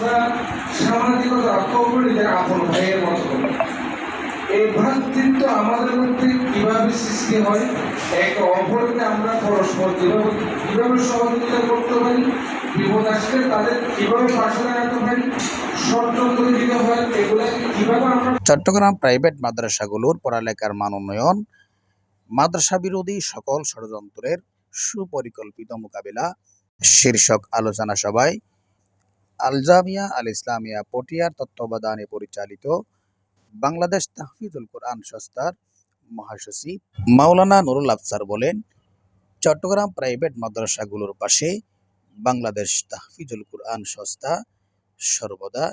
আমরা সামাজিকতা রক্ষা করি, নিজের আপন ভাইয়ের মতো করি। এই ভ্রাতৃত্ব আমাদের মধ্যে কিভাবে সৃষ্টি হয়, একে অপরকে আমরা পরস্পর কিভাবে সহযোগিতা করতে পারি, বিপদ আসলে তাদের কিভাবে পাশে দাঁড়াতে পারি, ষড়যন্ত্র দিতে হয়, এগুলাকে কিভাবে আমরা। চট্টগ্রাম প্রাইভেট মাদ্রাসাগুলোর পড়ালেখার মান উন্নয়ন, মাদ্রাসা বিরোধী সকল ষড়যন্ত্রের সুপরিকল্পিত মোকাবিলা শীর্ষক আলোচনা সভায় আল জামিয়া আল ইসলামিয়া পটিয়ার তত্ত্বাবধানে পরিচালিত বাংলাদেশ তাহফিজুল কোরআন সংস্থার মহাসচিব মাওলানা নুরুল আফসার বলেন, চট্টগ্রাম প্রাইভেট মাদ্রাসাগুলোর পাশে বাংলাদেশ তাহফিজুল কোরআন সংস্থা সর্বদা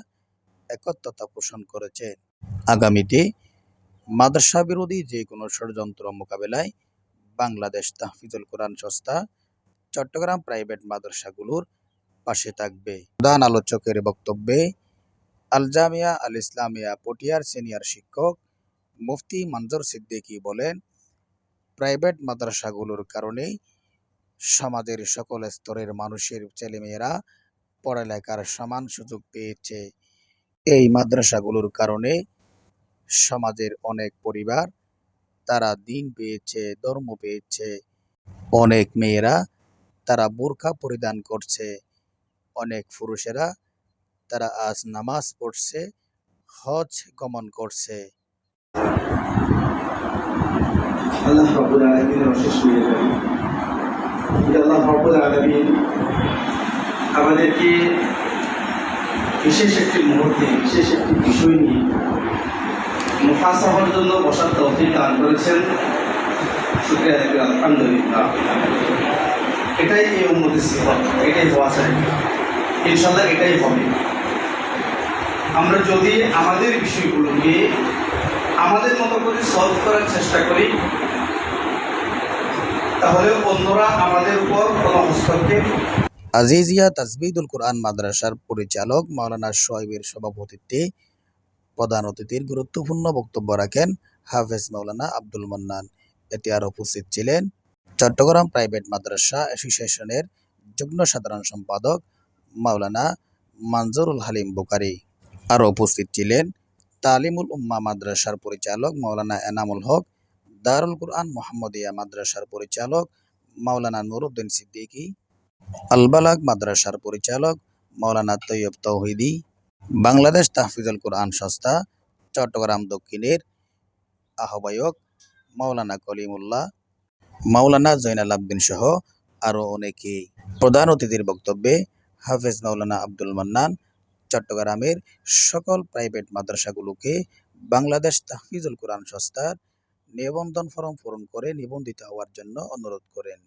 একত্রতা পোষণ করেছে। আগামীতে মাদ্রাসা বিরোধী যে কোনো ষড়যন্ত্র মোকাবেলায় বাংলাদেশ তাহফিজুল কোরআন সংস্থা চট্টগ্রাম প্রাইভেট মাদ্রাসাগুলোর পাশে থাকবে। প্রধান আলোচকের বক্তব্যে আল জামিয়া আল ইসলামিয়া পটিয়ার সিনিয়র শিক্ষক মুফতি মনজুর সিদ্দিকী বলেন, প্রাইভেট মাদ্রাসাগুলোর কারণে সমাজের সকল স্তরের মানুষের ছেলেমেয়েরা পড়ালেখার সমান সুযোগ পেয়েছে। এই মাদ্রাসাগুলোর কারণে সমাজের অনেক পরিবার তারা দ্বীন পেয়েছে, ধর্ম পেয়েছে। অনেক মেয়েরা তারা বোরকা পরিধান করছে, অনেক পুরুষেরা তারা আজ নামাজ পড়ছে, হজ গমন করছে। আল্লাহ রাব্বুল আলামিনের অশেষ মেহেরবানি। আল্লাহ রাব্বুল আলামিন আমাদেরকে বিশেষ একটি মুহূর্তে বিশেষ একটি বিষয় নিয়ে মুহাসাবার জন্য বসার তৌফিক দান করেছেন। শুকরিয়া আদায় করি আলহামদুলিল্লাহ। এটাই এই উম্মতের সিফাত, এটাই হওয়া চাই, ইনশাআল্লাহ এটাই হবে। আমরা যদি আমাদের বিষয়গুলোকে আমাদের মতো করে সলভ করার চেষ্টা করি, তাহলে অন্যরা আমাদের উপর কোনো হস্তক্ষেপ। আজিজিয়া তাজবিদুল কোরআন মাদ্রাসার পরিচালক মাওলানা সোহাইবের সভাপতিত্বে প্রধান অতিথির গুরুত্বপূর্ণ বক্তব্য রাখেন হাফেজ মাওলানা আব্দুল মান্নান। এতে আরও উপস্থিত ছিলেন চট্টগ্রাম প্রাইভেট মাদ্রাসা অ্যাসোসিয়েশনের যুগ্ম সাধারণ সম্পাদক মাওলানা মনজুরুল হালিম বুখারী। আরও উপস্থিত ছিলেন তালিমুল উম্মাহ মাদ্রাসার পরিচালক মাওলানা এনামুল হক, দারুল কুরআন মুহাম্মদিয়া মাদ্রাসার পরিচালক মাওলানা নুরউদ্দিন সিদ্দিকী, আল বালাগ মাদ্রাসার পরিচালক মাওলানা তৈয়ব তৌহিদি, বাংলাদেশ তাহফিজুল কোরআন সংস্থা চট্টগ্রাম দক্ষিণের আহ্বায়ক মাওলানা কলিমুল্লাহ, মাওলানা জয়নাল আবদিন সহ আরও অনেকেই। প্রধান অতিথির বক্তব্যে হাফেজ মাওলানা আব্দুল মান্নান চট্টগ্রামের সকল প্রাইভেট মাদ্রাসাগুলোকে বাংলাদেশ তাহফিজুল কোরআন সংস্থার নিবন্ধন ফরম পূরণ করে নিবন্ধিত হওয়ার জন্য অনুরোধ করেন।